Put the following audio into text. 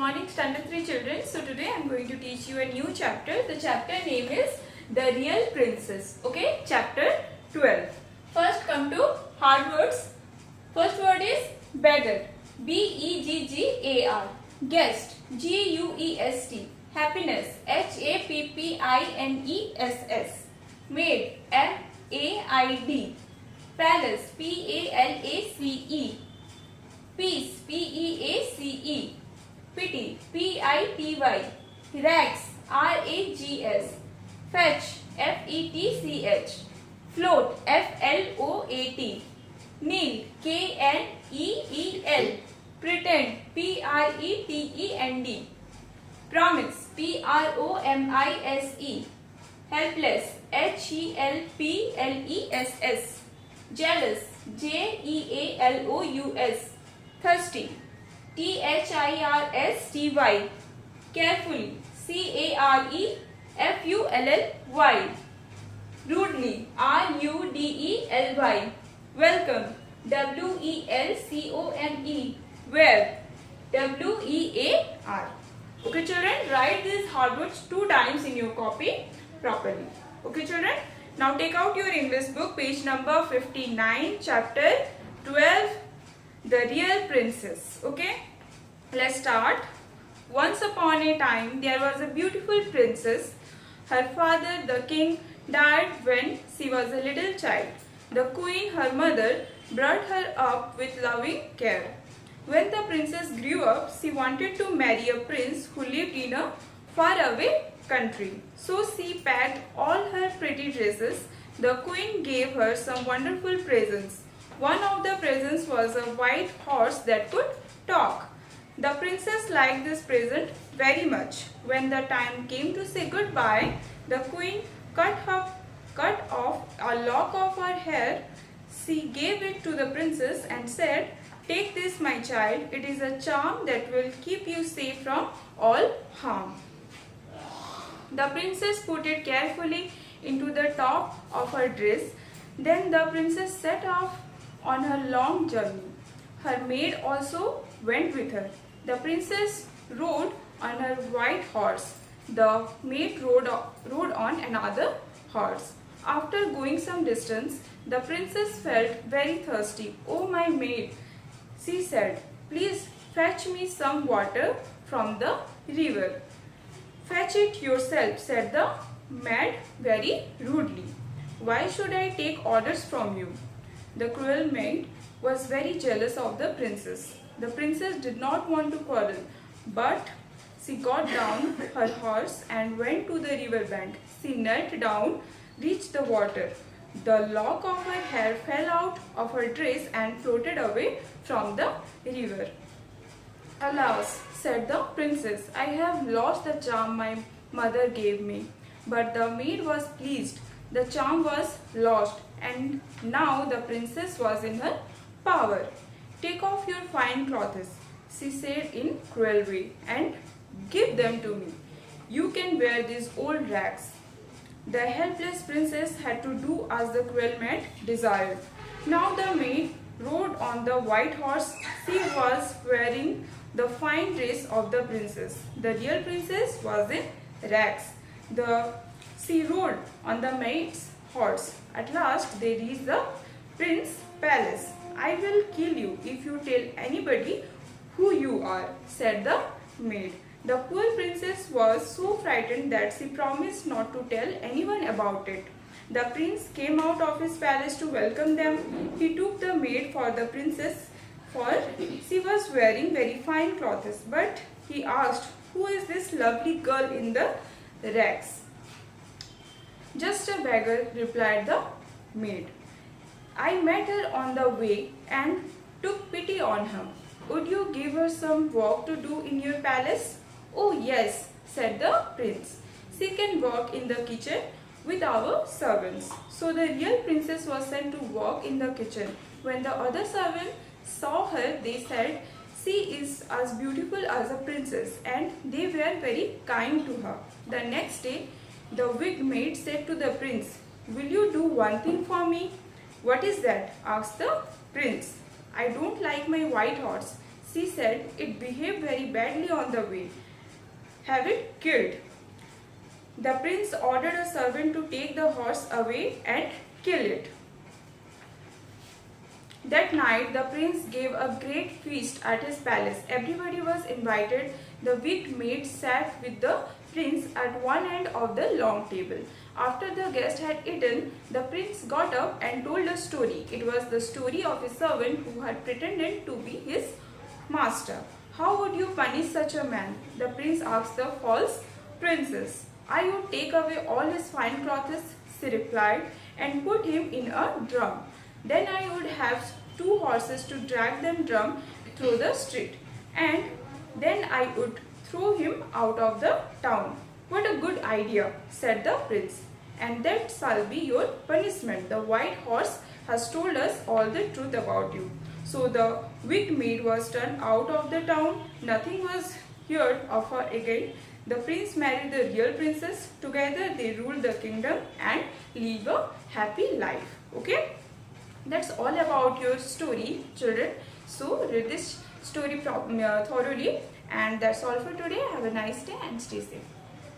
morning standard 3 children. So today I am going to teach you a new chapter. The chapter name is The Real Princess. Okay, chapter 12. First come to hard words. First word is beggar. B-E-G-G-A-R. Guest. G-U-E-S-T. Happiness. H-A-P-P-I-N-E-S-S. Maid. M-A-I-D. Palace. P-A-L-A-C-E. Peace. P-E-A-C-E. Pity. P-I-T-Y. Rags. R-A-G-S. Fetch. F-E-T-C-H. Float. F-L-O-A-T. Kneel. K-N-E-E-L. Pretend. P-R-E-T-E-N-D. Promise. P-R-O-M-I-S-E. Helpless. H-E-L-P-L-E-S-S. Jealous. J-E-A-L-O-U-S. Thirsty. T-H-I-R-S-T-Y. Carefully. C-A-R-E-F-U-L-L-Y. Rudely. R-U-D-E-L-Y. Welcome. W-E-L-C-O-M-E. Where. W-E-A-R. Okay children, write these hard words 2 times in your copy properly. Okay children, now take out your English book, page number 59, chapter 12, The Real Princess. Okay, let's start. Once upon a time, there was a beautiful princess. Her father, the king, died when she was a little child. The queen, her mother, brought her up with loving care. When the princess grew up, she wanted to marry a prince who lived in a faraway country. So she packed all her pretty dresses. The queen gave her some wonderful presents. One of the presents was a white horse that could talk. The princess liked this present very much. When the time came to say goodbye, the queen cut off a lock of her hair. She gave it to the princess and said, "Take this, my child. It is a charm that will keep you safe from all harm." The princess put it carefully into the top of her dress. Then the princess set off on her long journey. Her maid also went with her. The princess rode on her white horse. The maid rode on another horse. After going some distance, the princess felt very thirsty. "Oh, my maid," she said, "please fetch me some water from the river." "Fetch it yourself," said the maid very rudely. "Why should I take orders from you?" The cruel maid was very jealous of the princess. The princess did not want to quarrel, but she got down her horse and went to the river bank. She knelt down, reached the water. The lock of her hair fell out of her dress and floated away from the river. "Alas," said the princess, "I have lost the charm my mother gave me." But the maid was pleased. The charm was lost, and now the princess was in her power. "Take off your fine clothes," she said in cruel way, "and give them to me. You can wear these old rags." The helpless princess had to do as the cruel maid desired. Now the maid rode on the white horse. She was wearing the fine dress of the princess. The real princess was in rags. She rode on the maid's horse. At last they reached the prince's palace. "I will kill you if you tell anybody who you are," said the maid. The poor princess was so frightened that she promised not to tell anyone about it. The prince came out of his palace to welcome them. He took the maid for the princess, for she was wearing very fine clothes. But he asked, "Who is this lovely girl in the rags?" "Just a beggar," replied the maid. "I met her on the way and took pity on her. Would you give her some work to do in your palace?" "Oh yes," said the prince. "She can work in the kitchen with our servants." So the real princess was sent to work in the kitchen. When the other servants saw her, they said, "She is as beautiful as a princess," and they were very kind to her. The next day, the wicked maid said to the prince, "Will you do one thing for me?" "What is that?" asked the prince. "I don't like my white horse. She said it behaved very badly on the way. Have it killed. The prince ordered a servant to take the horse away and kill it. That night, the prince gave a great feast at his palace. Everybody was invited. The wicked maid sat with the prince at one end of the long table. After the guest had eaten, the prince got up and told a story. It was the story of a servant who had pretended to be his master. How would you punish such a man? The prince asked the false princess. I would take away all his fine clothes, she replied, and put him in a drum. Then I would have 2 horses to drag the drum through the street, and then I would throw him out of the town. What a good idea, said the prince. And that shall be your punishment. The white horse has told us all the truth about you. So the wicked maid was turned out of the town. Nothing was heard of her again. The prince married the real princess. Together they ruled the kingdom and live a happy life. Okay? That's all about your story, children. So read this story thoroughly, and that's all for today. Have a nice day and stay safe.